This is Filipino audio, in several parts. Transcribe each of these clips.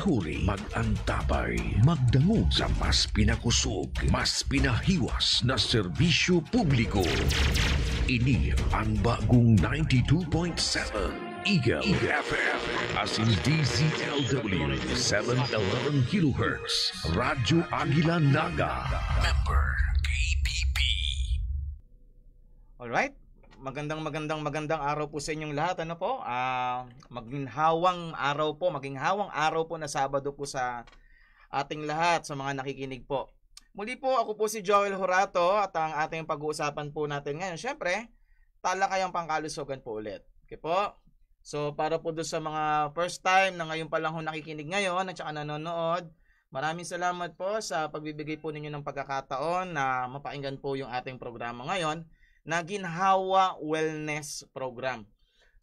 pinahuri, mag-antabay, magdangog sa mas pinakusog, mas pinahiwas na serbisyo publiko. Ini ang bagong 92.7 Eagle FM as in DZLW 711 kHz Radyo Agila Naga, member KPP. Alright, magandang araw po sa inyong lahat. Ano po? Maging hawang araw po na Sabado po sa ating lahat, sa mga nakikinig po. Muli po, ako po si Joel Horato at ang ating pag-uusapan po natin ngayon, syempre, talakayang pangkalusugan po ulit. Okay po? So, para po doon sa mga first time na ngayon pa lang nakikinig ngayon at saka nanonood, maraming salamat po sa pagbibigay po ninyo ng pagkakataon na mapakinggan po yung ating programa ngayon na Ginhawa Wellness Program.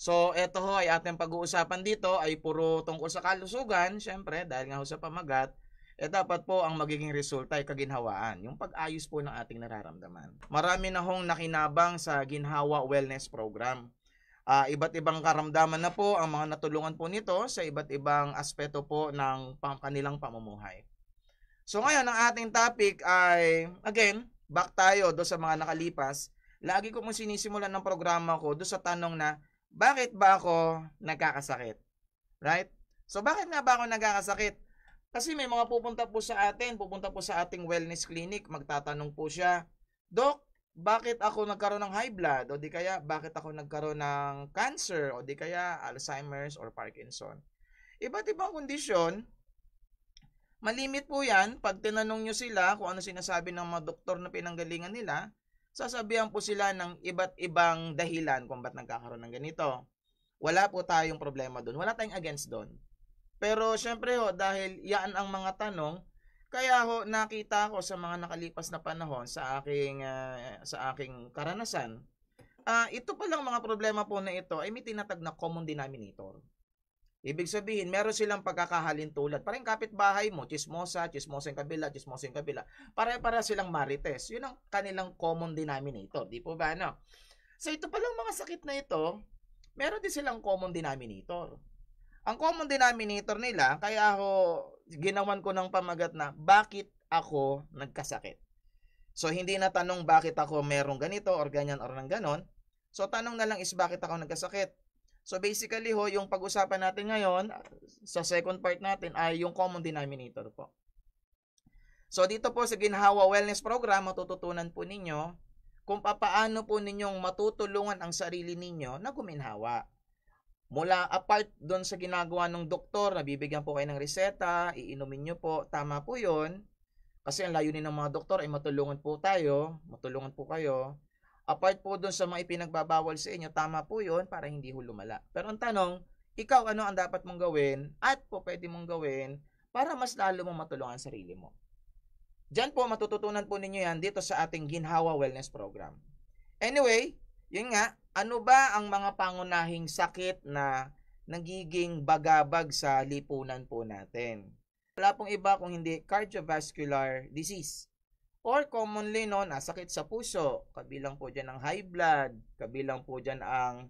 So, ito ho ay ating pag-uusapan dito ay puro tungkol sa kalusugan, syempre, dahil nga ho sa pamagat, dapat po ang magiging resulta ay kaginhawaan, yung pag-ayos po ng ating nararamdaman. Marami na hong nakinabang sa Ginhawa Wellness Program. Iba't ibang karamdaman na po ang mga natulungan po nito sa iba't ibang aspeto po ng kanilang pamumuhay. So, ngayon, ang ating topic ay, again, back tayo do sa mga nakalipas. Lagi ko mong sinisimulan ng programa ko doon sa tanong na, bakit ba ako nagkakasakit? Right? So, bakit nga ba ako nagkakasakit? Kasi may mga pupunta po sa ating wellness clinic, magtatanong po siya, Dok, bakit ako nagkaroon ng high blood? O di kaya, bakit ako nagkaroon ng cancer? O di kaya, Alzheimer's or Parkinson? Iba't ibang kondisyon, malimit po yan. Pag tinanong nyo sila kung ano sinasabi ng mga doktor na pinanggalingan nila, sasabihan po sila ng iba't ibang dahilan kung ba't nagkakaroon ng ganito. Wala po tayong problema doon. Wala tayong against doon. Pero syempre ho, dahil yan ang mga tanong, kaya ho nakita ko sa mga nakalipas na panahon sa aking karanasan, ito palang mga problema po na ito ay may tinatag na common denominator. Ibig sabihin, meron silang pagkakahalin tulad. Parang kapitbahay mo, chismosa yung kabila. Pare-para silang marites. Yun ang kanilang common denominator. Di po ba, no? So, ito palang mga sakit na ito, meron din silang common denominator. Ang common denominator nila, kaya ako ginawan ko ng pamagat na, bakit ako nagkasakit? So, hindi na tanong bakit ako merong ganito or ganyan or nang ganon. So, tanong na lang is bakit ako nagkasakit? So basically ho, yung pag-usapan natin ngayon, sa second part natin ay yung common denominator po. So dito po sa Ginhawa Wellness Program, matututunan po ninyo kung paano po ninyong matutulungan ang sarili ninyo na guminhawa. Mula apart doon sa ginagawa ng doktor, nabibigyan po kayo ng reseta, iinumin nyo po, tama po yun. Kasi ang layunin ng mga doktor ay matulungan po kayo. Apart po doon sa mga ipinagbabawal sa inyo, tama po yun para hindi ho lumala. Pero ang tanong, ikaw ano ang dapat mong gawin at po pwede mong gawin para mas lalo mong matulungan ang sarili mo. Diyan po matututunan po ninyo yan dito sa ating Ginhawa Wellness Program. Anyway, yun nga, ano ba ang mga pangunahing sakit na nagiging bagabag sa lipunan po natin? Wala pong iba kung hindi cardiovascular disease. Or commonly known as sakit sa puso, kabilang po diyan ang high blood, kabilang po diyan ang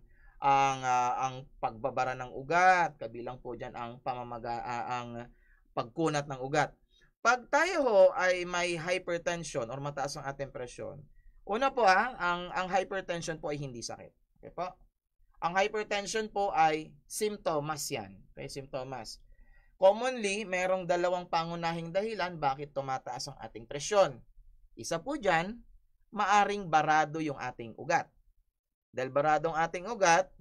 pagbabara ng ugat, kabilang po diyan ang ang pagkunat ng ugat. Pag tayo ho ay may hypertension or mataas ang ating presyon, una po ang hypertension po ay hindi sakit. Okay po? Ang hypertension po ay simptomas yan. Okay, simptomas. Commonly, merong dalawang pangunahing dahilan bakit tumataas ang ating presyon. Isa po dyan, maaring barado yung ating ugat. Dahil barado ang ating ugat,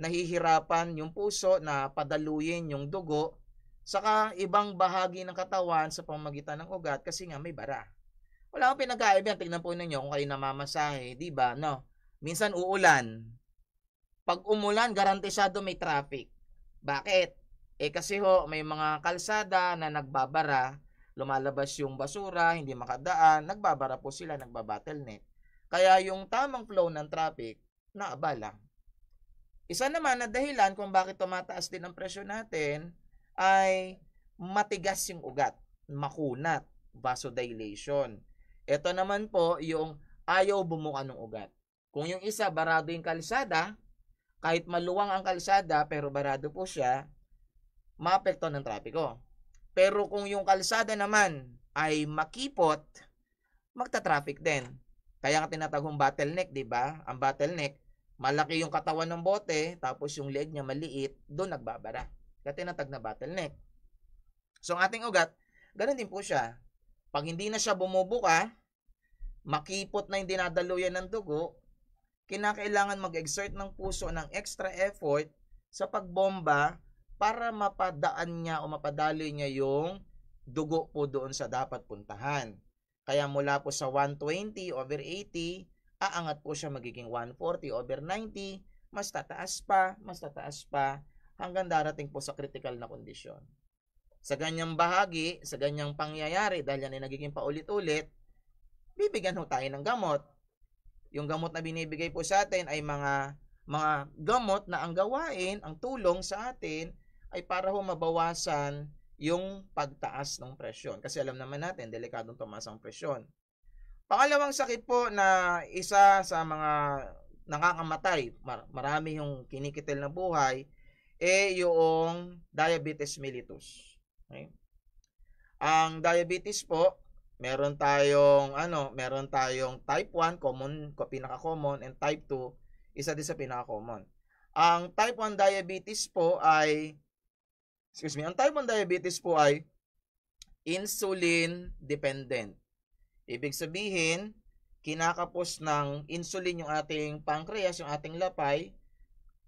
nahihirapan yung puso na padaluyin yung dugo saka ibang bahagi ng katawan sa pamamagitan ng ugat kasi nga may bara. Wala akong pinagkaiba. Tingnan po ninyo kung kayo namamasahe, di ba? No? Minsan uulan. Pag umulan, garantisado may traffic. Bakit? Kasi ho, may mga kalsada na nagbabara, lumalabas yung basura, hindi makadaan, nagbabara po sila, nagbabottleneck. Kaya yung tamang flow ng traffic, naabala. Isa naman na dahilan kung bakit tumataas din ang presyon natin ay matigas yung ugat, makunat, vasodilation. Ito naman po yung ayaw bumuka ng ugat. Kung yung isa, barado yung kalsada, kahit maluwang ang kalsada pero barado po siya, maapekto ng trapiko. Pero kung yung kalsada naman ay makipot, magta-traffic din. Kaya nga tinatawag bottleneck, di ba? Ang bottleneck, malaki yung katawan ng bote, tapos yung leeg niya maliit, doon nagbabara. Kaya tinatawag na bottleneck. So ang ating ugat, ganun din po siya. Pag hindi na siya bumubuka, makipot na yung dinadaluyan ng dugo, kinakailangan mag-exert ng puso ng extra effort sa pagbomba para mapadaan niya o mapadaloy niya yung dugo po doon sa dapat puntahan. Kaya mula po sa 120/80, aangat po siya magiging 140/90, mas tataas pa, hanggang darating po sa critical na kondisyon. Sa ganyang bahagi, sa ganyang pangyayari, dahil yan ay nagiging paulit-ulit, bibigyan ho tayo ng gamot. Yung gamot na binibigay po sa atin ay mga gamot na ang gawain, ang tulong sa atin ay para ho mabawasan yung pagtaas ng presyon. Kasi alam naman natin, delikadong tumaas ang presyon. Pangalawang sakit po na isa sa mga nakakamatay, marami yung kinikitil na buhay, yung diabetes mellitus. Okay? Ang diabetes po, meron tayong type 1, pinaka-common, and type 2, isa din sa pinaka-common. Ang type 1 diabetes po ay insulin dependent. Ibig sabihin, kinakapos ng insulin yung ating pancreas, yung ating lapay,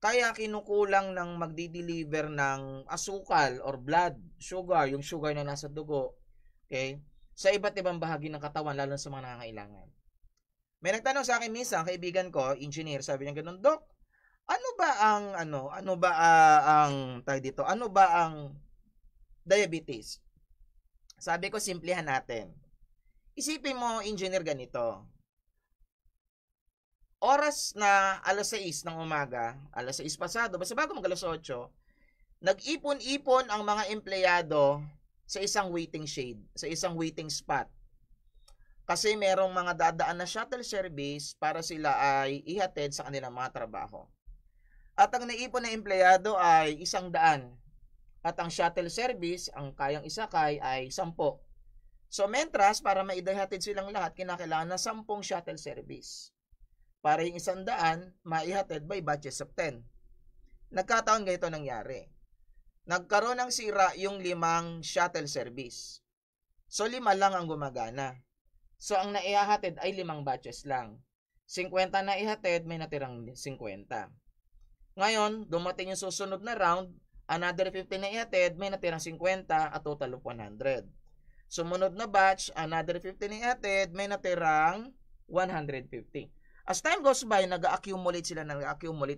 kaya kinukulang ng magdi-deliver ng asukal or blood sugar, yung sugar na nasa dugo, okay, sa iba't ibang bahagi ng katawan, lalo sa mga nangangailangan. May nagtanong sa akin minsan, kaibigan ko, engineer, sabi niya ganun, Dok, ano ba ang diabetes? Sabi ko, simplihan natin. Isipin mo, engineer, ganito. Oras na alas 6 ng umaga, alas 6 pasado, basta bago mag alas 8, nag-ipon-ipon ang mga empleyado sa isang waiting shade, sa isang waiting spot. Kasi merong mga dadaan na shuttle service para sila ay ihatid sa kanilang mga trabaho. At ang naipon na empleyado ay 100. At ang shuttle service, ang kayang isakay ay 10. So, mentras, para maidahatid silang lahat, kinakailangan na 10 shuttle service. Para yung 100, maihatid by batches of 10. Nagkataon ganito nangyari. Nagkaroon ng sira yung 5 shuttle service. So, 5 lang ang gumagana. So, ang naihatid ay 5 batches lang. 50 na ihatid, may natirang 50. Ngayon, dumating yung susunod na round, another 50 na ihatid, may natirang 50 at total of 100. Sumunod na batch, another 50 na ihatid, may natirang 150. As time goes by, nag-accumulate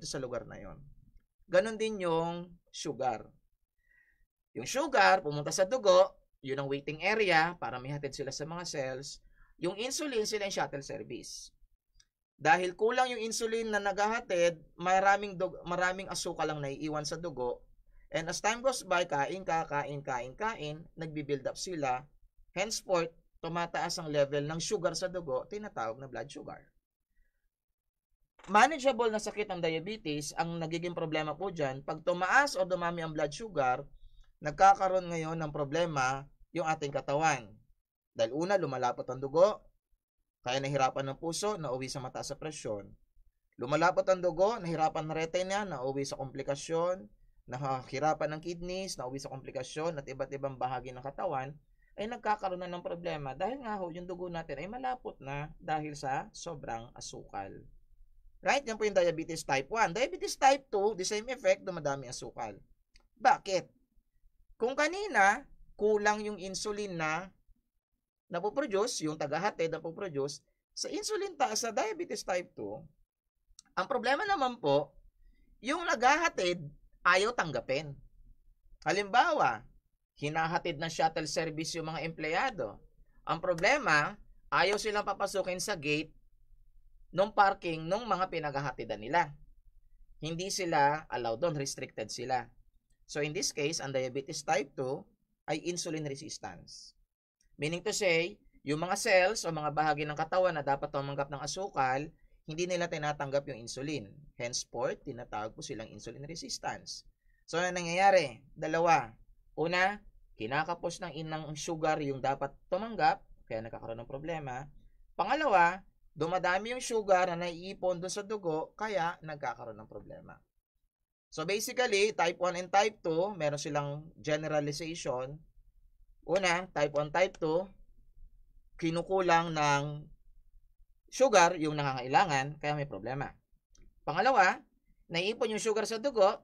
sa lugar na yon. Ganon din yung sugar. Yung sugar, pumunta sa dugo, yun ang waiting area para may hatid sila sa mga cells. Yung insulin, sila yung shuttle service. Dahil kulang yung insulin na naghahatid, maraming asukal lang naiiwan sa dugo. And as time goes by, kain, nagbi-build up sila. Henceforth, tumataas ang level ng sugar sa dugo, tinatawag na blood sugar. Manageable na sakit ng diabetes, ang nagiging problema po dyan, pag tumaas o dumami ang blood sugar, nagkakaroon ngayon ng problema yung ating katawan. Dahil una, lumalapot ang dugo, kaya nahirapan ng puso, nauwi sa mataas sa presyon. Lumalapot ang dugo, nahirapan ng retina, nauwi sa komplikasyon, nahihirapan ng kidneys, nauwi sa komplikasyon, at iba't ibang bahagi ng katawan, ay nagkakaroon na ng problema dahil nga yung dugo natin ay malapot na dahil sa sobrang asukal. Right? Yan po yung diabetes type 1. Diabetes type 2, the same effect, dumadami asukal. Bakit? Kung kanina, kulang yung insulin na napoproduce, yung tagahatid na napoproduce, sa sa diabetes type 2, ang problema naman po, yung naghahatid, ayaw tanggapin. Halimbawa, hinahatid ng shuttle service yung mga empleyado. Ang problema, ayaw silang papasukin sa gate nung parking nung mga pinaghahatidan nila. Hindi sila allowed doon, restricted sila. So in this case, ang diabetes type 2 ay insulin resistance. Meaning to say, yung mga cells o mga bahagi ng katawan na dapat tumanggap ng asukal, hindi nila tinatanggap yung insulin. Henceforth, tinatawag po silang insulin resistance. So ano nangyayari? Dalawa. Una, kinakapos ng inang sugar yung dapat tumanggap, kaya nagkakaroon ng problema. Pangalawa, dumadami yung sugar na naiipon doon sa dugo, kaya nagkakaroon ng problema. So basically, type 1 and type 2, meron silang generalization. Una, type 1, type 2, kinukulang ng sugar yung nangangailangan, kaya may problema. Pangalawa, naiipon yung sugar sa dugo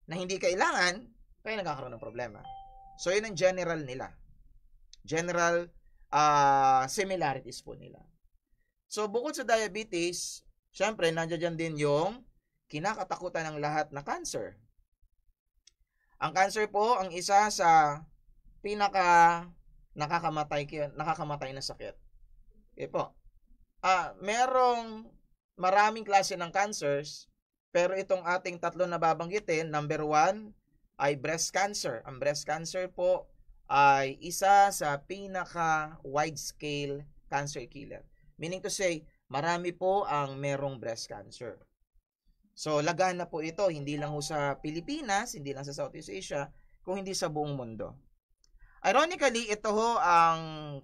na hindi kailangan, kaya nagkakaroon ng problema. So, yun ang general nila. General similarities po nila. So, bukod sa diabetes, syempre, nandiyan din yung kinakatakutan ng lahat na cancer. Ang cancer po, ang isa sa pinaka nakakamatay na sakit. Okay po. Merong maraming klase ng cancers, pero itong ating tatlo na babanggitin, number 1 ay breast cancer. Ang breast cancer po ay isa sa pinaka wide scale cancer killer. Meaning to say, marami po ang merong breast cancer. So, lagana po ito, hindi lang ho sa Pilipinas, hindi lang sa Southeast Asia, kung hindi sa buong mundo. Ironically, ito ho ang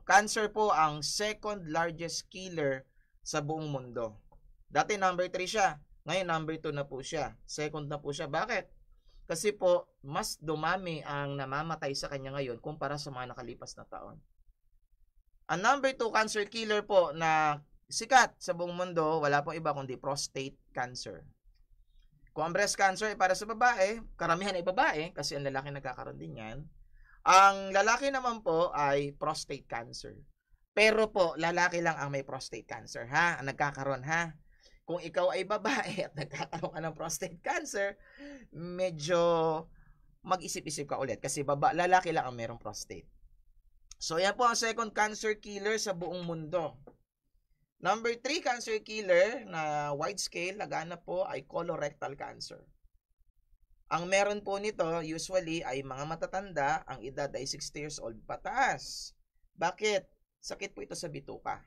cancer po ang second largest killer sa buong mundo. Dati number 3 siya, ngayon number 2 na po siya. Second na po siya. Bakit? Kasi po, mas dumami ang namamatay sa kanya ngayon kumpara sa mga nakalipas na taon. Ang number 2 cancer killer po na sikat sa buong mundo, wala pong iba kundi prostate cancer. Kung ang breast cancer ay para sa babae, karamihan ay babae kasi ang lalaki nagkakaroon din yan. Ang lalaki naman po ay prostate cancer. Pero po, lalaki lang ang may prostate cancer, ha? Ang nagkakaroon, ha? Kung ikaw ay babae at nagkakaroon ka ng prostate cancer, medyo mag-isip-isip ka ulit kasi lalaki lang ang merong prostate. So, yan po ang second cancer killer sa buong mundo. Number 3 cancer killer na wide scale, lagana po, ay colorectal cancer. Ang meron po nito, usually, ay mga matatanda, ang edad ay 60 years old pataas. Bakit? Sakit po ito sa bituka.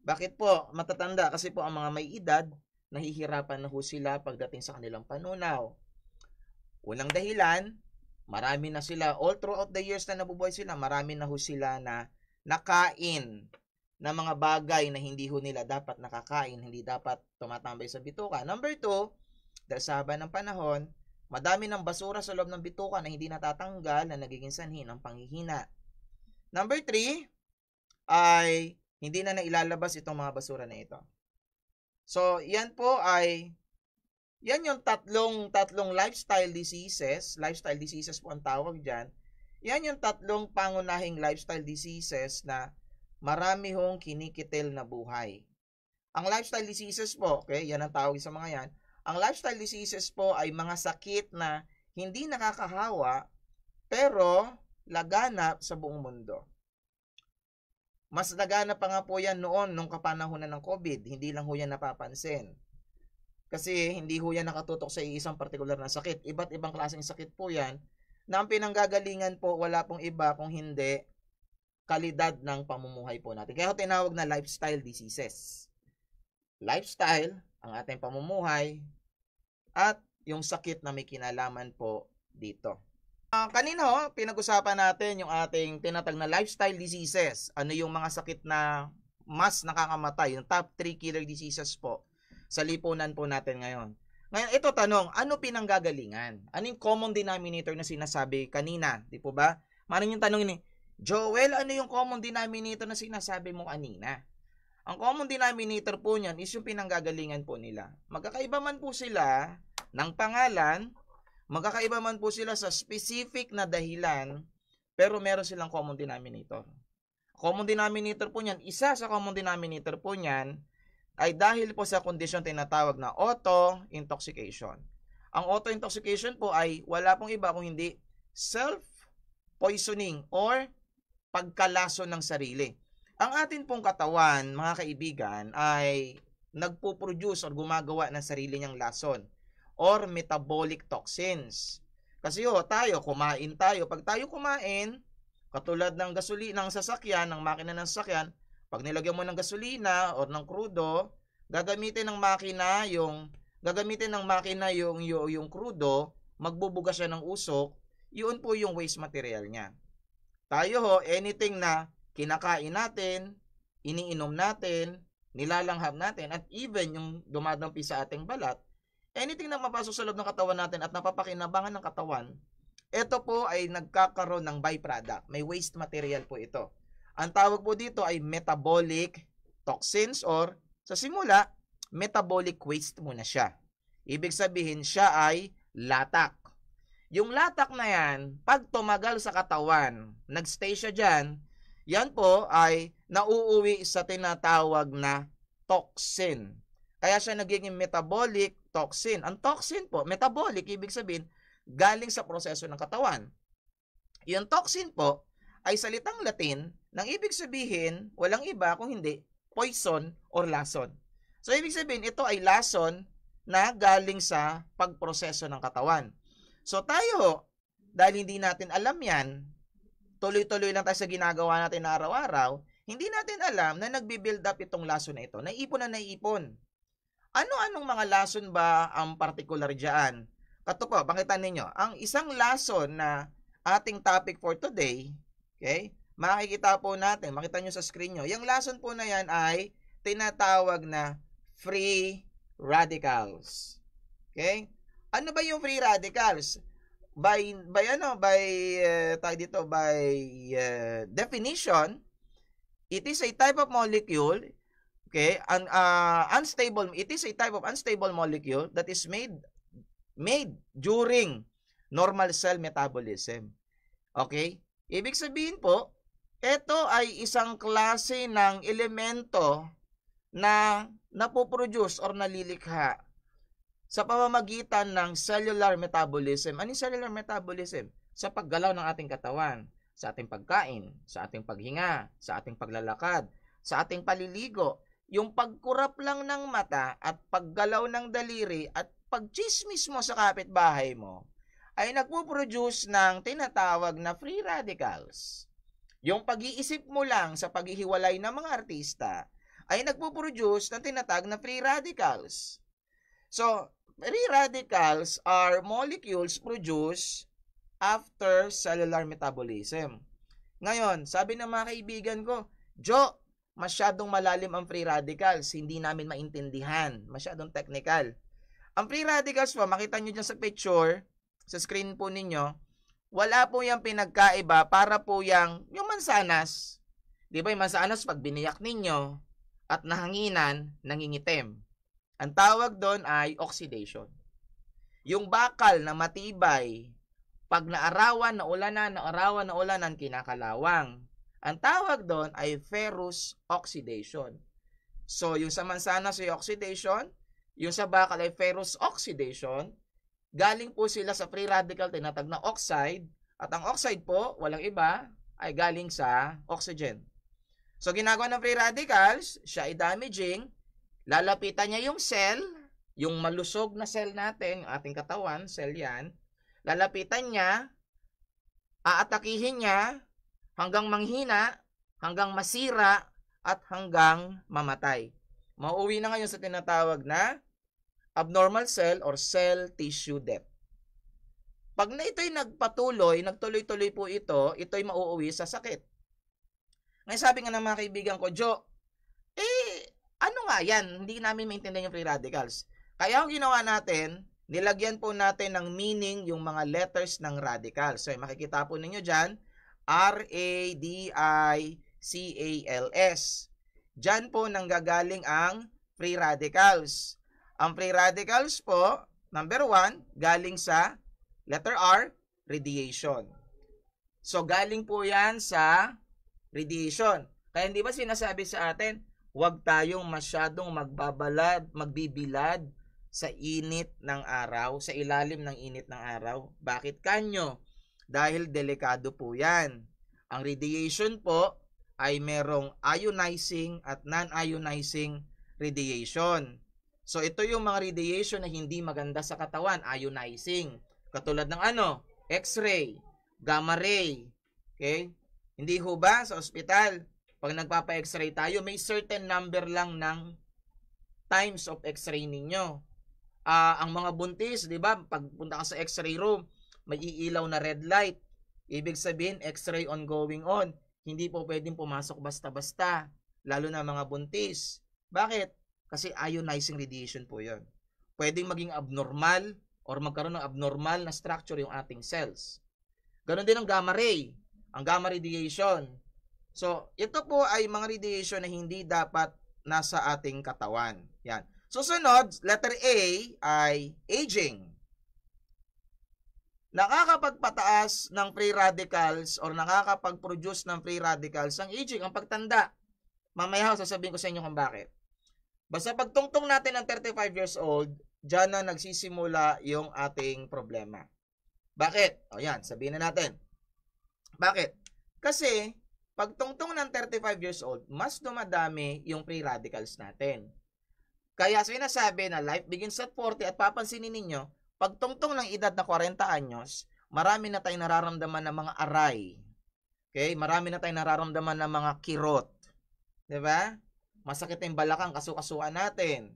Bakit po matatanda? Kasi po ang mga may edad, nahihirapan na ho sila pagdating sa kanilang panunaw. Unang dahilan, marami na sila, all throughout the years na nabubuhay sila, marami na ho sila na nakain na mga bagay na hindi ho nila dapat nakakain, hindi dapat tumatambay sa bituka. Number 2, dahil sa haba ng panahon, madami ng basura sa loob ng bituka na hindi natatanggal na nagiging sanhi ng panghihina. Number 3, ay hindi na nailalabas itong mga basura na ito. So, yan po ay, yan yung tatlong lifestyle diseases po ang tawag dyan. Yan yung tatlong pangunahing lifestyle diseases na marami hong kinikitil na buhay. Ang lifestyle diseases po, okay, yan ang tawag sa mga yan. Ang lifestyle diseases po ay mga sakit na hindi nakakahawa, pero laganap sa buong mundo. Mas laganap pa nga po yan noon nung kapanahonan ng COVID. Hindi lang ho yan napapansin. Kasi hindi ho yan nakatutok sa isang partikular na sakit. Iba't ibang klaseng sakit po yan na ang pinanggagalingan po wala pong iba kung hindi kalidad ng pamumuhay po natin. Kaya ho tinawag na lifestyle diseases. Lifestyle, ang ating pamumuhay, at yung sakit na may kinalaman po dito. Kanina ho, pinag-usapan natin yung ating tinatag na lifestyle diseases. Ano yung mga sakit na mas nakakamatay, yung top 3 killer diseases po sa lipunan po natin ngayon. Ngayon, ito tanong, ano pinanggagalingan? Ano yung common denominator na sinasabi kanina? Di po ba? Maraming yung tanong ni Joel, ano yung common denominator na sinasabi mo kanina? Ang common denominator po niyan is yung pinanggagalingan po nila. Magkakaiba man po sila ng pangalan, magkakaiba man po sila sa specific na dahilan, pero meron silang common denominator. Common denominator po niyan, isa sa common denominator po niyan ay dahil po sa kondisyon tinatawag na auto-intoxication. Ang auto-intoxication po ay wala pong iba kung hindi self-poisoning or pagkalaso ng sarili. Ang atin pong katawan, mga kaibigan, ay nagpo-produce or gumagawa ng sarili niyang lason or metabolic toxins. Kasi tayo, kumain tayo. Pag tayo kumain, katulad ng gasolina ng sasakyan, ng makina ng sasakyan, pag nilagyan mo ng gasolina or ng krudo, gagamitin ng makina yung krudo, magbubuga siya ng usok, yun po yung waste material niya. Tayo ho, anything na kinakain natin, iniinom natin, nilalanghap natin, at even yung dumadampi sa ating balat, anything na mapasok sa loob ng katawan natin at napapakinabangan ng katawan, ito po ay nagkakaroon ng byproduct. May waste material po ito. Ang tawag po dito ay metabolic toxins or sa simula, metabolic waste muna siya. Ibig sabihin siya ay latak. Yung latak na yan, pag tumagal sa katawan, nagstay siya dyan, yan po ay nauuwi sa tinatawag na toxin. Kaya siya nagiging metabolic toxin. Ang toxin po, metabolic, ibig sabihin, galing sa proseso ng katawan. Yung toxin po ay salitang Latin nang ibig sabihin, walang iba kung hindi, poison or lason. So, ibig sabihin, ito ay lason na galing sa pagproseso ng katawan. So tayo, dahil hindi natin alam yan, tuloy-tuloy lang tayo sa ginagawa natin na araw-araw, hindi natin alam na nagbi-build up itong lason na ito. Naiipon na naiipon. Ano-anong mga lason ba ang particular dyan? Kato po, pakitaan ninyo. Ang isang lason na ating topic for today, okay, makikita po natin, makita nyo sa screen nyo, yung lason po na yan ay tinatawag na free radicals. Okay? Ano ba yung free radicals? By definition, it is a type of molecule, okay, it is a type of unstable molecule that is made during normal cell metabolism. Okay? Ibig sabihin po, ito ay isang klase ng elemento na napoproduce or nalilikha sa pamamagitan ng cellular metabolism. Ano yung cellular metabolism? Sa paggalaw ng ating katawan, sa ating pagkain, sa ating paghinga, sa ating paglalakad, sa ating paliligo. Yung pagkurap lang ng mata at paggalaw ng daliri at pagchismis mo sa kapitbahay mo ay nagpo-produce ng tinatawag na free radicals. Yung pag-iisip mo lang sa paghihiwalay ng mga artista ay nagpo-produce ng tinatawag na free radicals. So, free radicals are molecules produced after cellular metabolism. Ngayon, sabi ng mga kaibigan ko, Jo, masyadong malalim ang free radicals, hindi namin maintindihan, masyadong technical. Ang free radicals po, makita nyo dyan sa picture, sa screen po ninyo, wala po yung pinagkaiba para po yung mansanas. Di ba yung mansanas pag biniyak ninyo at nahanginan, nangingitim. Ang tawag doon ay oxidation. Yung bakal na matibay, pag naarawan na ulanan, kinakalawang. Ang tawag doon ay ferrous oxidation. So, yung sa mansanas ay oxidation, yung sa bakal ay ferrous oxidation. Galing po sila sa free radical tinatag na oxide. At ang oxide po, walang iba, ay galing sa oxygen. So, ginagawa ng free radicals, siya ay damaging. Lalapitan niya yung cell, yung malusog na cell natin, yung ating katawan, cell yan. Lalapitan niya, aatakihin niya, hanggang manghina, hanggang masira, at hanggang mamatay. Mauwi na ngayon sa tinatawag na abnormal cell or cell tissue death. Pag na ito'y nagtuloy-tuloy po ito'y mauuwi sa sakit. Ngayon sabi nga ng mga kaibigan ko, Jo, ano nga yan? Hindi namin maintindihan yung free radicals. Kaya ang ginawa natin, nilagyan po natin ng meaning yung mga letters ng radicals. So, makikita po ninyo dyan, radicals. Dyan po nanggagaling ang free radicals. Ang free radicals po, number 1, galing sa letter R, radiation. So, galing po yan sa radiation. Kaya hindi ba sinasabi sa atin, huwag tayong masyadong magbibilad sa init ng araw, sa ilalim ng init ng araw. Bakit kanyo? Dahil delikado po yan. Ang radiation po ay merong ionizing at non-ionizing radiation. So ito yung mga radiation na hindi maganda sa katawan, ionizing. Katulad ng X-ray, gamma ray. Okay? Hindi ho ba sa ospital? Pag nagpapa-x-ray tayo, may certain number lang ng times of x-ray ninyo. Ang mga buntis, di ba, pagpunta ka sa x-ray room, may iilaw na red light. Ibig sabihin, X-ray ongoing on. Hindi po pwedeng pumasok basta-basta, lalo na mga buntis. Bakit? Kasi ionizing radiation po yun. Pwedeng maging abnormal or magkaroon ng abnormal na structure yung ating cells. Ganon din ang gamma ray, ang gamma radiation. So, ito po ay mga radiation na hindi dapat nasa ating katawan. Yan. Susunod, letter A ay aging. Nakakapagpataas ng free radicals or nakakapag-produce ng free radicals ang aging, ang pagtanda. Mamaya sasabihin ko sa inyo kung bakit. Basta pagtungtong natin ng 35 years old, dyan na nagsisimula yung ating problema. Bakit? O yan, sabihin na natin. Bakit? Kasi, pagtungtong ng 35 years old, mas dumadami yung free radicals natin. Kaya sinasabi na life begins at 40 at papansinin ninyo, pagtungtong ng edad na 40 anyos, marami na tayong nararamdaman ng mga aray. Okay? Marami na tayong nararamdaman ng mga kirot. Diba? Masakit yung balakang, kasu-kasuan natin.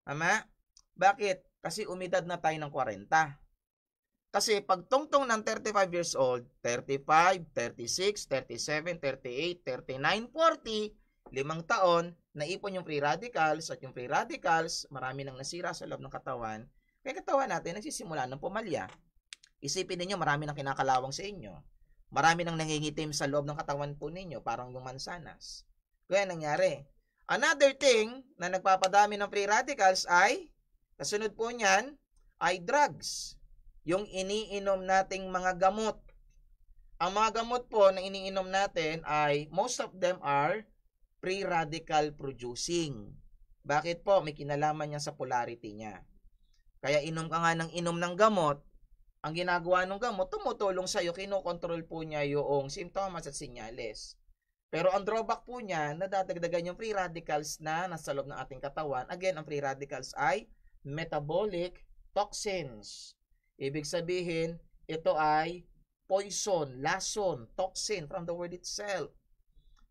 Tama? Bakit? Kasi umidad na tayo ng 40. Kasi pagtungtong ng 35 years old, 35, 36, 37, 38, 39, 40, 5 taon, naipon yung free radicals at yung free radicals, marami nang nasira sa loob ng katawan. Kaya katawan natin, nagsisimula ng pumalya. Isipin ninyo, marami nang kinakalawang sa inyo. Marami nang nangingitim sa loob ng katawan po ninyo, parang yung mansanas. Kaya nangyari. Another thing na nagpapadami ng free radicals ay, kasunod po niyan, ay drugs. Yung iniinom nating mga gamot. Ang mga gamot po na iniinom natin ay, most of them are free radical producing. Bakit po? May kinalaman niya sa polarity niya. Kaya inom ka nga ng inom ng gamot, ang ginagawa ng gamot, tumutulong sa iyo, kinokontrol po niya yung simptomas at sinyales. Pero ang drawback po niya, nadadagdagan yung free radicals na nasa loob ng ating katawan. Again, ang free radicals ay metabolic toxins. Ibig sabihin, ito ay poison, lason, toxin from the word itself.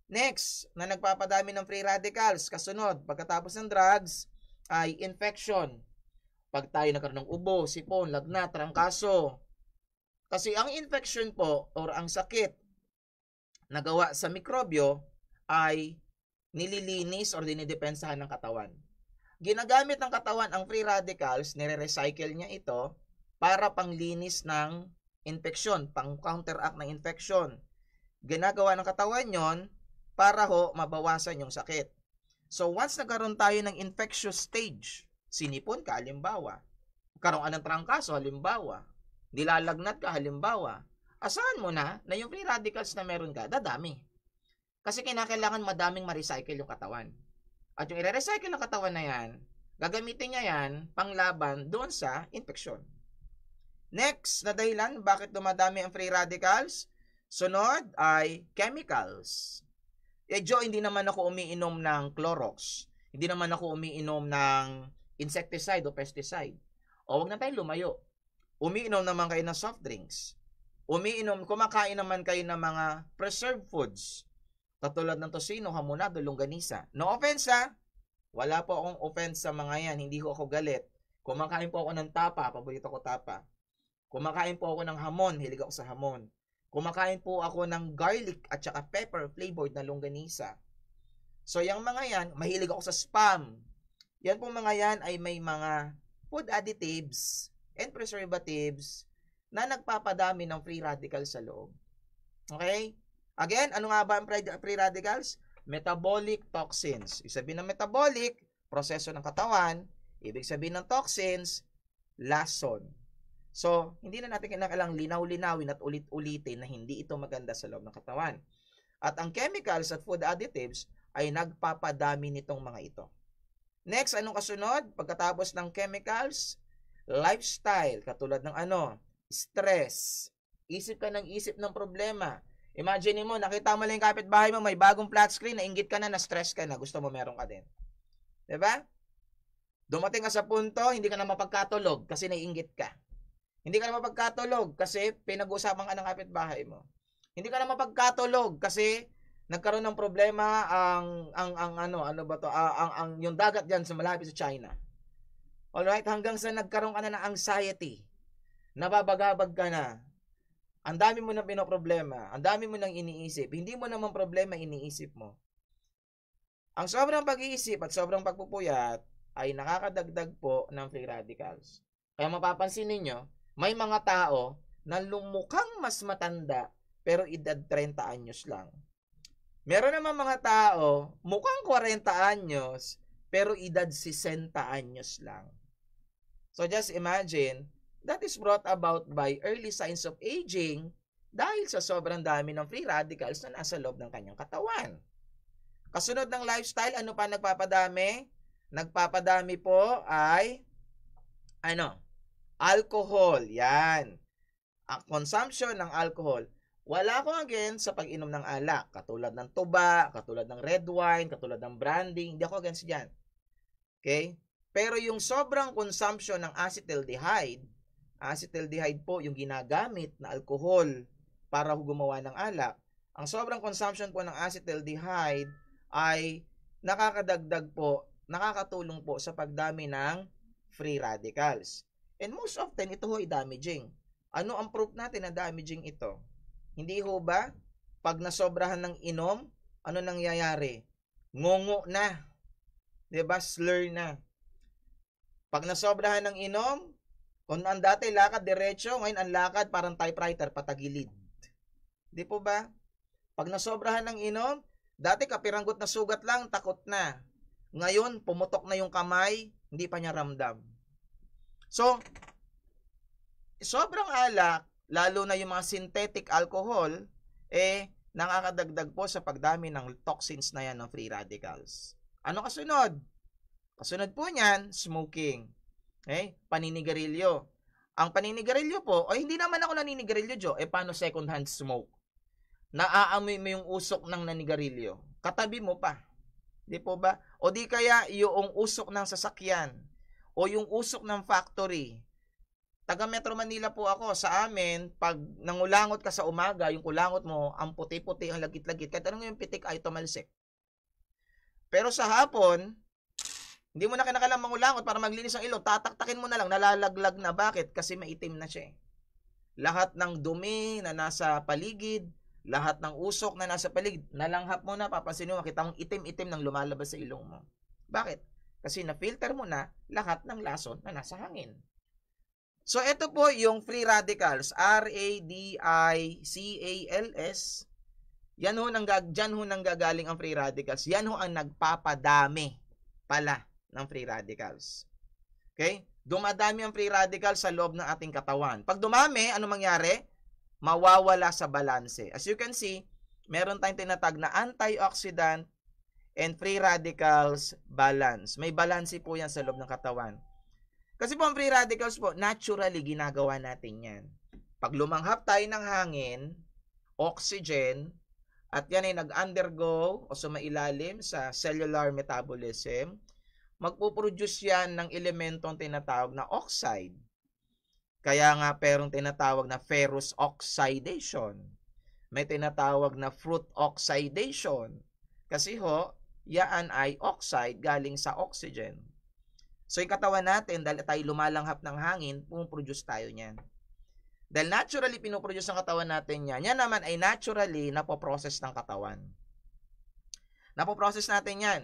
Next, na nagpapadami ng free radicals, kasunod, pagkatapos ng drugs, ay infection. Pag tayo nagkaroon ng ubo, sipon, lagnat, trangkaso. Kasi ang infection po, or ang sakit na gawa sa mikrobyo, ay nililinis or dinidepensahan ng katawan. Ginagamit ng katawan ang free radicals, nire-recycle niya ito, para panglinis ng infeksyon, pang counteract ng infection. Ginagawa ng katawan yon para ho mabawasan yung sakit. So once nagkaroon tayo ng infectious stage, sinipon ka halimbawa, karoon ka ng trangkaso halimbawa, nilalagnat ka halimbawa, asahan mo na yung free radicals na meron ka, dadami. Kasi kinakailangan madaming ma-recycle yung katawan. At yung i-recycle ng katawan na yan, gagamitin niya yan panglaban doon sa infeksyon. Next na dahilan bakit dumadami ang free radicals, sunod ay chemicals. Joe, hindi naman ako umiinom ng Clorox. Hindi naman ako umiinom ng insecticide o pesticide. O wag na tayo lumayo. Umiinom naman kayo ng soft drinks. Kumakain naman kayo ng mga preserved foods. Katulad ng tosino, hamonado, longganisa. No offense ha. Wala po akong offense sa mga yan. Hindi ko ako galit. Kumakain po ako ng tapa. Paborito ko tapa. Kumakain po ako ng hamon. Hilig ako sa hamon. Kumakain po ako ng garlic at saka pepper flavored na longganisa. So, yung mga yan, mahilig ako sa spam. Yan po mga yan ay may mga food additives and preservatives na nagpapadami ng free radicals sa loob. Okay? Again, ano nga ba ang free radicals? Metabolic toxins. Ibig sabihin ng metabolic, proseso ng katawan. Ibig sabihin ng toxins, lason. So, hindi na natin kailangang linaw-linawin at ulit-ulitin na hindi ito maganda sa loob ng katawan. At ang chemicals at food additives ay nagpapadami nitong mga ito. Next, anong kasunod? Pagkatapos ng chemicals, lifestyle, katulad ng stress. Isip ka ng isip ng problema. Imagine mo, nakita mo lang yung kapitbahay mo, may bagong flat screen, nainggit ka na, na-stress ka na, gusto mo meron ka din. Diba? Dumating ka sa punto, hindi ka na mapagkatulog kasi naiinggit ka. Hindi ka na mapagkatulog kasi pinag-usapan ka ng kapitbahay mo. Hindi ka na mapagkatulog kasi nagkaroon ng problema yung dagat diyan sa malapit sa China. Alright, hanggang sa nagkaroon ka na ng anxiety. nababagabag ka na, ang dami mo nang pinoproblema, ang dami mo nang iniisip, hindi mo naman problema iniisip mo. Ang sobrang pag-iisip at sobrang pagpupuyat ay nakakadagdag po ng free radicals. Kaya mapapansin ninyo, may mga tao na lumukhang mas matanda pero edad 30 anyos lang. Meron naman mga tao mukhang 40 anyos pero edad 60 anyos lang. So just imagine, that is brought about by early signs of aging dahil sa sobrang dami ng free radicals na nasa loob ng kanyang katawan. Kasunod ng lifestyle, ano pa nagpapadami? Nagpapadami po ay alcohol. Yan. Ang consumption ng alcohol. Wala ko against sa pag-inom ng alak, katulad ng tuba, katulad ng red wine, katulad ng brandy, hindi ako against diyan. Okay? Pero yung sobrang consumption ng acetaldehyde po yung ginagamit na alcohol para gumawa ng alak. Ang sobrang consumption po ng acetaldehyde ay nakakatulong po sa pagdami ng free radicals. And most often, ito ho ay damaging. Ano ang proof natin na damaging ito? Hindi ho ba? Pag nasobrahan ng inom, ano nangyayari? Ngungo na. Diba? Slur na. Pag nasobrahan ng inom, kung ang dati lakad diretso, ngayon ang lakad parang typewriter, patagilid. Di po ba? Pag nasobrahan ng inom, dati kapiranggot na sugat lang, takot na. Ngayon, pumutok na yung kamay, hindi pa niya ramdam. So, sobrang alak, lalo na yung mga synthetic alcohol, nakakadagdag po sa pagdami ng toxins na yan ng free radicals. Ano kasunod? Kasunod po niyan, smoking. Okay? Paninigarilyo. Ang paninigarilyo po, hindi naman ako naninigarilyo, Jo. Paano second hand smoke? Naaamoy mo yung usok ng nanigarilyo. Katabi mo pa. Di po ba? O di kaya yung usok ng sasakyan o yung usok ng factory. Taga Metro Manila po ako. Sa amin, pag nangulangot ka sa umaga, yung kulangot mo, ang puti-puti, ang lagit-lagit. Kahit anong yung pitik ay tumalsik. Pero sa hapon, hindi mo na kinakailangang mangulangot para maglinis ang ilong. Tataktakin mo na lang, nalalaglag na. Bakit? Kasi maitim na siya. Lahat ng dumi na nasa paligid, lahat ng usok na nasa paligid, nalanghap mo na, papansin mo, makita mong itim-itim nang lumalabas sa ilong mo. Bakit? Kasi na-filter mo na lahat ng lason na nasa hangin. So, ito po yung free radicals, radicals. Dyan ho nang gagaling ang free radicals. Yan ho ang nagpapadami pala ng free radicals. Okay? Dumadami ang free radicals sa loob ng ating katawan. Pag dumami, ano mangyari? Mawawala sa balanse. As you can see, meron tayong tinatag na antioxidant and free radicals balance. May balanse po yan sa loob ng katawan. Kasi po ang free radicals po, naturally ginagawa natin yan. Pag lumanghap tayo ng hangin, oxygen, at yan ay nag-undergo o sumailalim sa cellular metabolism, magpuproduce yan ng elementong tinatawag na oxide. Kaya nga perong tinatawag na ferrous oxidation. May tinatawag na fruit oxidation. Kasi ho, yan ay oxide galing sa oxygen. So yung katawan natin, dahil tayo lumalanghap ng hangin, pumoproduce tayo niyan. Dahil naturally pinoproduce ng katawan natin yan, yan naman ay naturally napoprocess ng katawan. Napoprocess natin yan.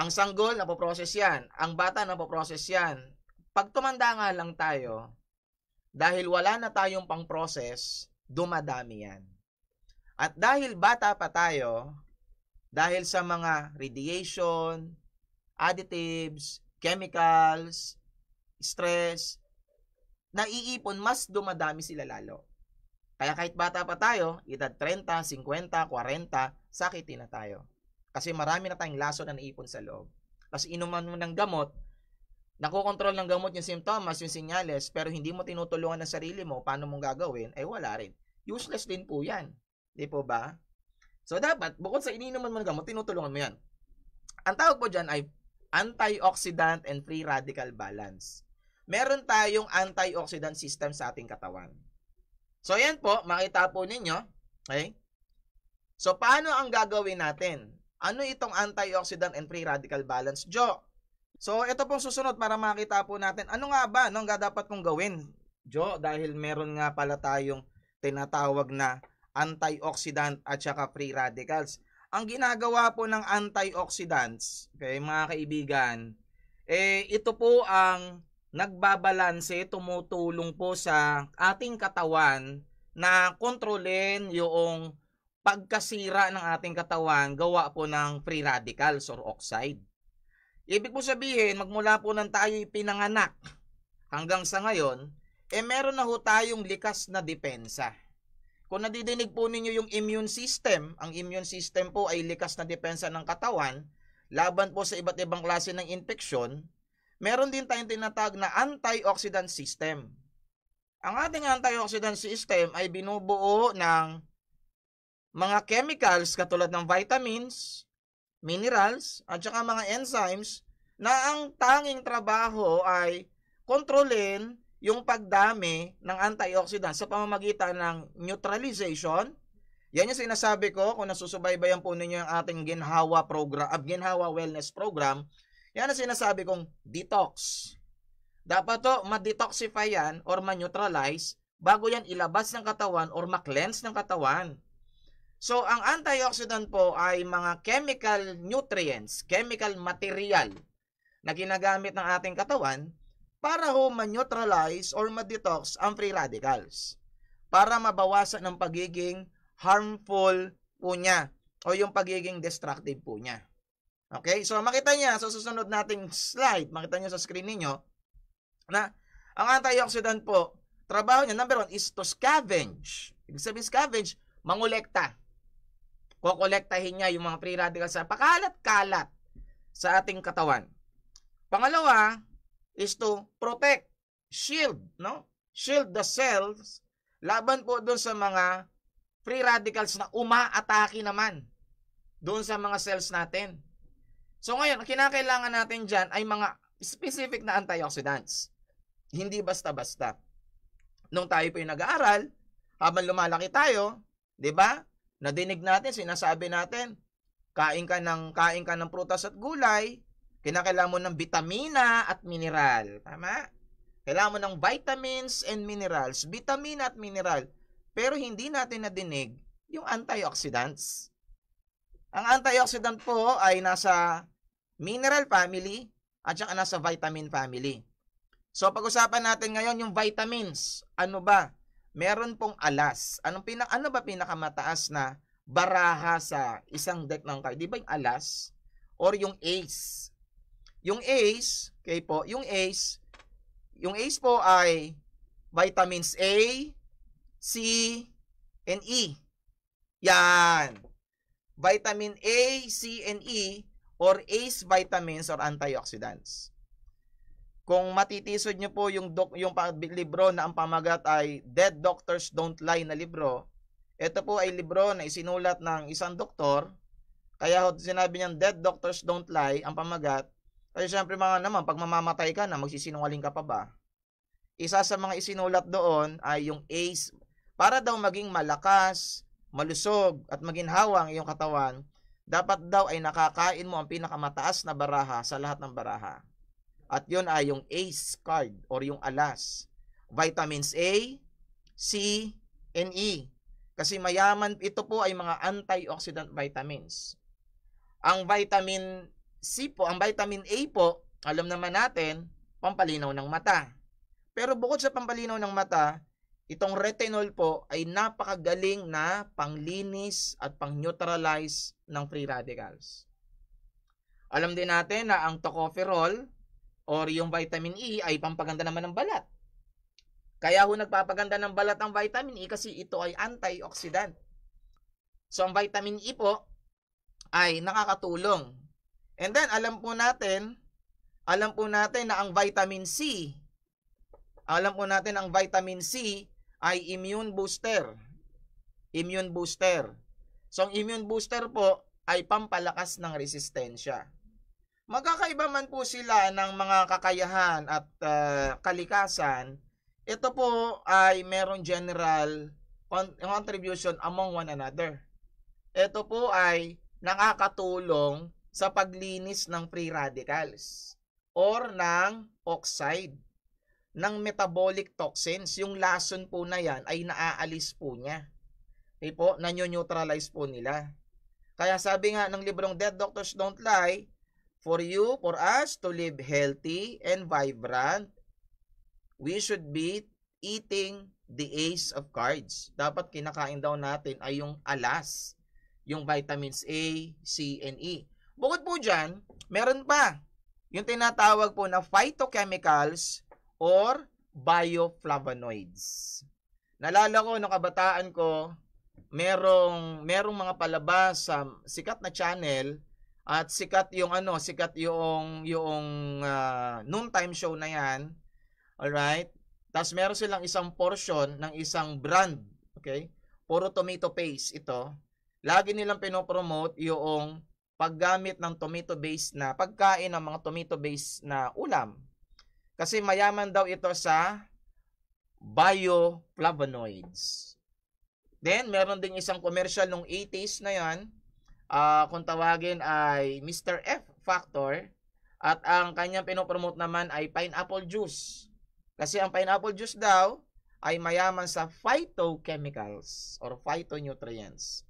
Ang sanggol, napoprocess yan. Ang bata, napoprocess yan. Pag tumanda nga lang tayo, dahil wala na tayong pang-process, dumadami yan. At dahil bata pa tayo, dahil sa mga radiation, additives, chemicals, stress, naiipon, mas dumadami sila lalo. Kaya kahit bata pa tayo, edad 30, 50, 40, sakitin na tayo. Kasi marami na tayong lason na naipon sa loob. Kasi inuman mo ng gamot, nakokontrol ng gamot yung symptoms, yung sinyales, pero hindi mo tinutulungan ng sarili mo, paano mong gagawin, wala rin. Useless din po yan. Di po ba? So dapat, bukod sa ininuman mo ng gamot, tinutulungan mo yan. Ang tawag po dyan ay antioxidant and free radical balance. Meron tayong antioxidant system sa ating katawan. So yan po, makita po ninyo. Okay? So paano ang gagawin natin? Ano itong antioxidant and free radical balance, Jo? So ito pong susunod para makita po natin, ano nga ba ang dapat kong gawin Jo, dahil meron nga pala tayong tinatawag na antioxidant at saka free radicals. Ang ginagawa po ng antioxidants, okay, mga kaibigan, ito po ang nagbabalanse, tumutulong po sa ating katawan na kontrolin yung pagkasira ng ating katawan gawa po ng free radicals or oxide. Ibig po sabihin, magmula po nang tayo pinanganak hanggang sa ngayon, meron na ho tayong likas na depensa. Kung nadidinig po ninyo yung immune system, ang immune system po ay likas na depensa ng katawan laban po sa iba't ibang klase ng infeksyon. Meron din tayong tinatawag na antioxidant system. Ang ating antioxidant system ay binubuo ng mga chemicals katulad ng vitamins, minerals, at saka mga enzymes na ang tanging trabaho ay kontrolin yung pagdami ng antioxidant sa pamamagitan ng neutralization. Yan yung sinasabi ko kung nasusubaybayan po ninyo yung ating Ginhawa program, Ginhawa Wellness Program. Yan ang sinasabi kong detox. Dapat to ma-detoxify yan or ma-neutralize bago yan ilabas ng katawan or ma-cleanse ng katawan. So, ang antioxidant po ay mga chemical nutrients, chemical material na ginagamit ng ating katawan para ho ma-neutralize or ma-detox ang free radicals. Para mabawasan ng pagiging harmful po niya o yung pagiging destructive po niya. Okay? So, makita niya sa susunod nating slide, makita niyo sa screen niyo na ang antioxidant po, trabaho niya, number 1 is to scavenge. Ibig sabihin scavenge, mangolekta. Kokolektahin niya yung mga free radicals sa pakalat-kalat sa ating katawan. Pangalawa is to protect, shield, no? Shield the cells laban po doon sa mga free radicals na umaatake naman doon sa mga cells natin. So ngayon, ang kinakailangan natin dyan ay mga specific na antioxidants. Hindi basta-basta. Nung tayo po yung nag-aaral, habang lumalaki tayo, di ba? Nadinig natin, sinasabi natin, kain ka ng prutas at gulay, kinakailangan mo ng bitamina at mineral. Tama? Kailangan mo ng vitamins and minerals. Bitamina at mineral. Pero hindi natin nadinig yung antioxidants. Ang antioxidant po ay nasa mineral family at saka nasa vitamin family. So pag-usapan natin ngayon yung vitamins. Ano ba? Meron pong alas. Ano ba pinakamataas na baraha sa isang deck ng card? Di ba yung alas? Or yung ace? Yung ace, okay po, yung ace po ay vitamins A, C, and E. Yan. Vitamin A, C, and E or ACE vitamins or antioxidants. Kung matitisod nyo po yung libro na ang pamagat ay Dead Doctors Don't Lie na libro, ito po ay libro na isinulat ng isang doktor. Kaya sinabi niyang Dead Doctors Don't Lie, ang pamagat. Kasi syempre mga naman, pag mamamatay ka na, magsisinungaling ka pa ba? Isa sa mga isinulat doon ay yung ACE. Para daw maging malakas, malusog, at maginhawa ang iyong katawan, dapat daw ay nakakain mo ang pinakamataas na baraha sa lahat ng baraha. At yun ay yung ACE card or yung alas. Vitamins A, C, and E. Kasi mayaman, ito po ay mga antioxidant vitamins. Ang vitamin C po, ang vitamin A po, alam naman natin, pampalinaw ng mata. Pero bukod sa pampalinaw ng mata, itong retinol po ay napakagaling na panglinis at pang-neutralize ng free radicals. Alam din natin na ang tocopherol or yung vitamin E ay pampaganda naman ng balat. Kaya ho nagpapaganda ng balat ang vitamin E kasi ito ay antioxidant. So ang vitamin E po ay nakakatulong. And then alam po natin na ang vitamin C, ay immune booster. Immune booster. So ang immune booster po ay pampalakas ng resistensya. Magkakaiba man po sila ng mga kakayahan at kalikasan, ito po ay merong general contribution among one another. Ito po ay nakakatulong sa paglinis ng free radicals or ng oxide. ng metabolic toxins. Yung lason po na yan ay naaalis po niya. Okay po, nanyo-neutralize po nila. Kaya sabi nga ng librong Dead Doctors Don't Lie, for us to live healthy and vibrant, we should be eating the ace of cards. Dapat kinakain daw natin ay yung alas, yung vitamins A, C, and E. Bukod po dyan, meron pa yung tinatawag po na phytochemicals or bioflavonoids. Nalala ko nung kabataan ko, merong mga palabas sa sikat na channel at sikat yung noontime show na yan. Alright? Tapos meron silang isang portion ng isang brand, okay? Puro tomato paste ito. Lagi nilang pinopromote yung paggamit ng tomato-based na pagkain ng mga tomato-based na ulam. Kasi mayaman daw ito sa bioflavonoids. Then, meron ding isang commercial nung 80s na yan. Kung tawagin ay Mr. F Factor. At ang kanyang pinopromote naman ay pineapple juice. Kasi ang pineapple juice daw ay mayaman sa phytochemicals or phytonutrients.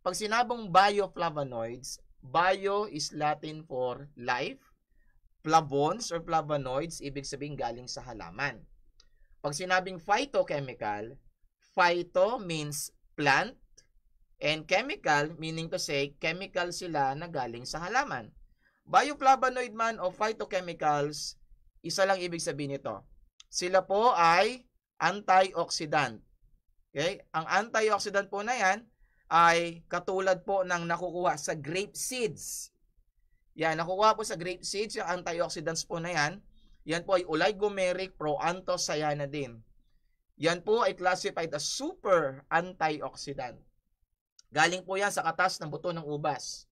Pag sinabong bioflavonoids, bio is Latin for life. Flavons or flavonoids, ibig sabihin galing sa halaman. Pag sinabing phytochemical, phyto means plant, and chemical meaning to say, chemical sila na galing sa halaman. Bioflavonoid man o phytochemicals, isa lang ibig sabihin nito. Sila po ay antioxidant. Okay? Ang antioxidant po na yan ay katulad po ng nakukuha sa grape seeds. Yan, nakukuha po sa grape seeds, yung antioxidants po na yan. Yan po ay oligomeric proanthocyanidin. Yan po ay classified as super antioxidant. Galing po yan sa katas ng buto ng ubas.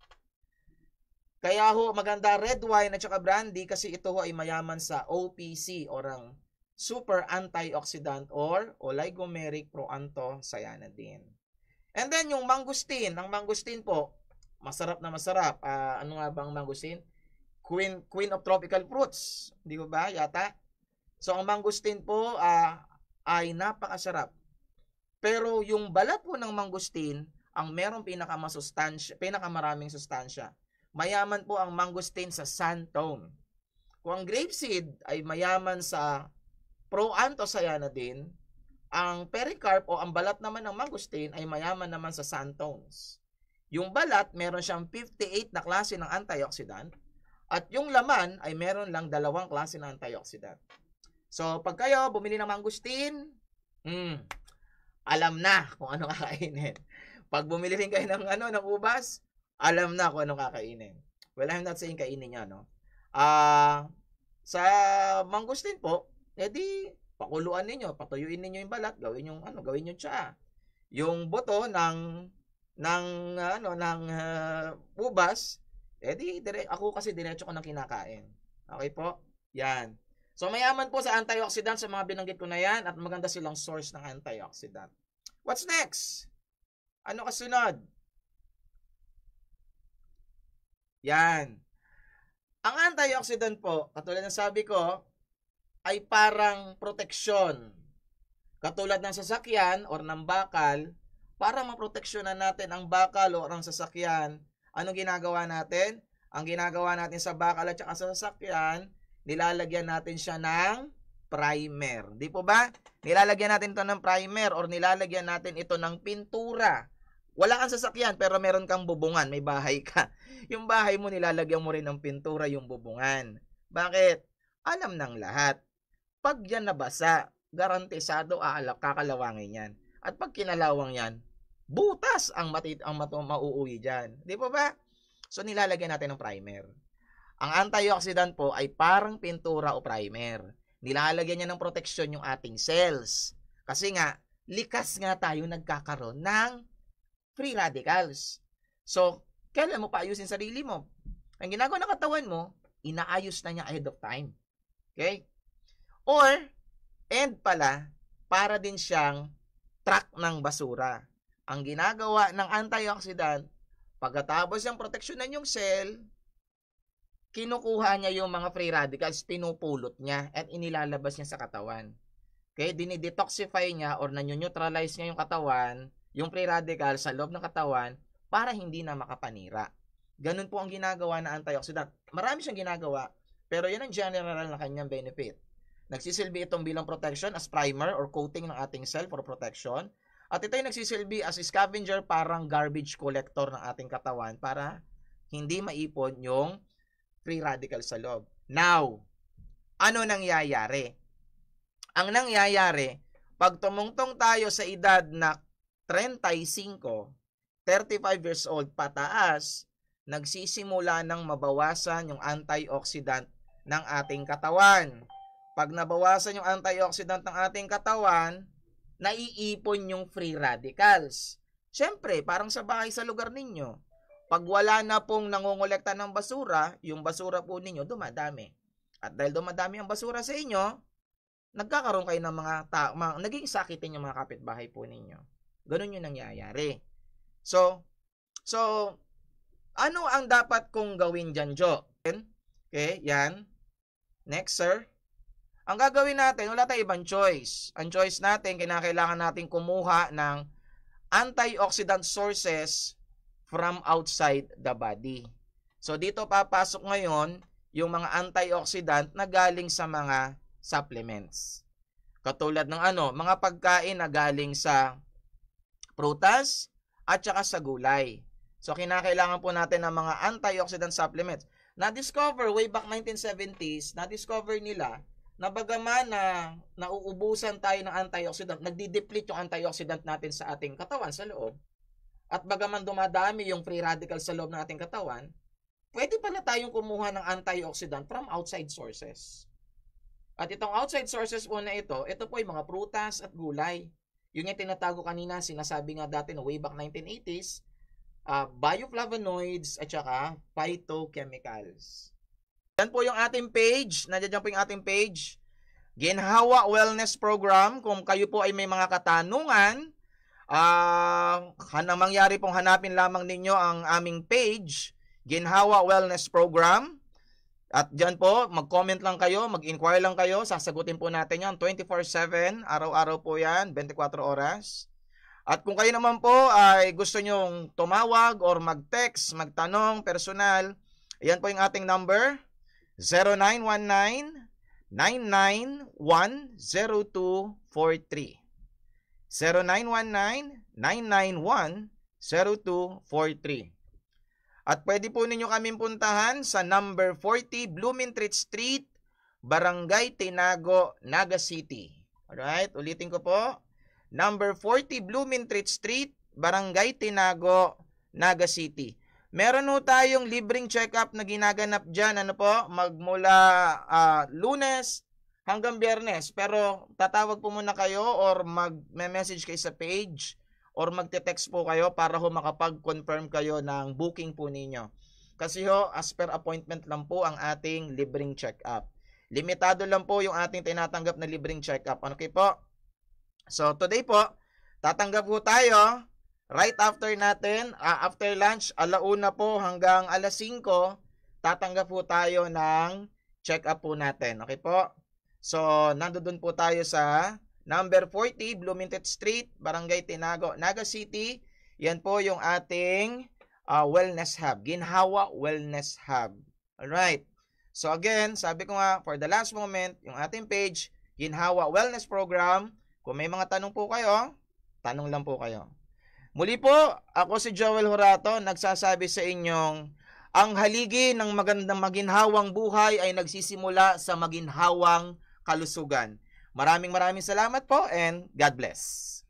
Kaya ho, maganda red wine at saka brandy kasi ito ho ay mayaman sa OPC or ang super antioxidant or oligomeric proanthocyanidin. And then yung mangosteen, ang mangosteen po, masarap na masarap. Ano nga bang mangosteen? Queen of tropical fruits. Di ba yata? So ang mangosteen po ay napakasarap. Pero yung balat po ng mangosteen, ang merong pinakamaraming sustansya. Mayaman po ang mangosteen sa xanthone. Kung ang grapeseed ay mayaman sa proanthocyanidin, ang pericarp o ang balat naman ng mangosteen ay mayaman naman sa xanthones. Yung balat, meron siyang 58 na klase ng antioxidant at yung laman ay meron lang 2 klase ng antioxidant. So, pag kayo bumili ng mangosteen, alam na kung ano kakainin. Pag bumili rin kayo ng ubas, alam na kung ano kakainin. Well, I'm not saying kainin niya, no? Sa mangosteen po, edi pakuluan ninyo, patuyuin ninyo yung balat, gawin yung tsaa. Yung buto ng ubas, edi ako kasi diretso ko nang kinakain. Okay po? Yan. So mayaman po sa antioxidant sa mga binanggit ko na yan at maganda silang source ng antioxidant. What's next? Ano kasunod? Yan. Ang antioxidant po, katulad ng sabi ko, ay parang proteksyon. Katulad ng sasakyan or ng bakal, para maproteksyonan natin ang bakal o ang sasakyan, anong ginagawa natin? Ang ginagawa natin sa bakal at saka sa sasakyan, nilalagyan natin siya ng primer. Di po ba? Nilalagyan natin ito ng primer or nilalagyan natin ito ng pintura. Wala kang sasakyan pero meron kang bubungan, may bahay ka. Yung bahay mo nilalagyan mo rin ng pintura yung bubungan. Bakit? Alam ng lahat. Pag yan nabasa, garantisado kakalawangin yan. At pag kinalawang yan, butas ang mauuwi dyan. Di po ba? So nilalagyan natin ng primer. Ang antioxidant po ay parang pintura o primer. Nilalagyan niya ng proteksyon yung ating cells. Kasi nga, likas nga tayo nagkakaroon ng free radicals. So, kailan mo paayusin sarili mo? Ang ginagawa ng katawan mo, inaayos na niya ahead of time. Okay? Or, and pala, para din siyang truck ng basura. Ang ginagawa ng antioxidant, pagkatapos yung proteksyonan yung cell, kinukuha niya yung mga free radicals, pinupulot niya at inilalabas niya sa katawan. Okay, dinidetoxify niya or nanyo-neutralize niya yung katawan, yung free radical sa loob ng katawan para hindi na makapanira. Ganun po ang ginagawa na antioxidant. Marami siyang ginagawa, pero yan ang general na kanyang benefit. Nagsisilbi itong bilang protection as primer or coating ng ating cell for protection. At ito ay nagsisilbi as scavenger, parang garbage collector ng ating katawan para hindi maipon yung free radical sa loob. Now, ano nangyayari? Ang nangyayari, pag tumungtong tayo sa edad na 35, 35 years old pataas, nagsisimula ng mabawasan yung antioxidant ng ating katawan. Pag nabawasan yung antioxidant ng ating katawan, naiipon yung free radicals. Siyempre, parang sa bahay sa lugar ninyo, pag wala na pong nangongolekta ng basura, yung basura po ninyo dumadami. At dahil dumadami ang basura sa inyo, nagkakaroon kayo ng naging sakitin yung mga kapitbahay po ninyo. Ganun yung nangyayari. So, ano ang dapat kong gawin dyan, Jo? Okay, yan. Next, sir. Ang gagawin natin, wala tayong ibang choice. Ang choice natin, kinakailangan natin kumuha ng antioxidant sources from outside the body. So, dito papasok ngayon yung mga antioxidant na galing sa mga supplements. Katulad ng mga pagkain na galing sa prutas at saka sa gulay. So, kinakailangan po natin ng mga antioxidant supplements. Na-discover way back 1970s, na-discover nila na bagaman na nauubusan tayo ng antioxidant, nagdi-deplete yung antioxidant natin sa ating katawan sa loob, at bagaman dumadami yung free radical sa loob ng ating katawan, pwede pala tayong kumuha ng antioxidant from outside sources. At itong outside sources po na ito po ay mga prutas at gulay. Yung tinatago kanina, sinasabi nga dati no way back 1980s, bioflavonoids at saka phytochemicals. Yan po yung ating page. Nandiyan po yung ating page. Ginhawa Wellness Program. Kung kayo po ay may mga katanungan, mangyari pong hanapin lamang ninyo ang aming page, Ginhawa Wellness Program. At dyan po, mag-comment lang kayo, mag-inquire lang kayo, sasagutin po natin yan 24/7, araw-araw po yan, 24 oras. At kung kayo naman po ay gusto nyong tumawag or mag-text, magtanong, personal, ayan po yung ating number, 0919-991-0243. 0919-991-0243. At pwede po ninyo kaming puntahan sa number 40 Blumentritt Street, Barangay Tinago, Naga City. Alright, ulitin ko po. Number 40 Blumentritt Street, Barangay Tinago, Naga City. Meron po tayong libreng check-up na ginaganap dyan, magmula Lunes hanggang Biyernes. Pero tatawag po muna kayo or mag-message kayo sa page or magte-text po kayo para makapag-confirm kayo ng booking po ninyo. Kasi as per appointment lang po ang ating libreng check-up. Limitado lang po yung ating tinatanggap na libreng check-up. Okay po? So today po, tatanggap po tayo right after natin, after lunch, 1:00 po hanggang 5:00, tatanggap po tayo ng check-up po natin. Okay po? So, nandoon po tayo sa number 40, Blumentritt Street, Barangay Tinago, Naga City. Yan po yung ating wellness hub. Ginhawa Wellness Hub. Alright. So again, sabi ko nga, for the last moment, yung ating page, Ginhawa Wellness Program. Kung may mga tanong po kayo, tanong lang po kayo. Muli po, ako si Joel Horato, nagsasabi sa inyong, ang haligi ng magandang maginhawang buhay ay nagsisimula sa maginhawang kalusugan. Maraming salamat po and God bless.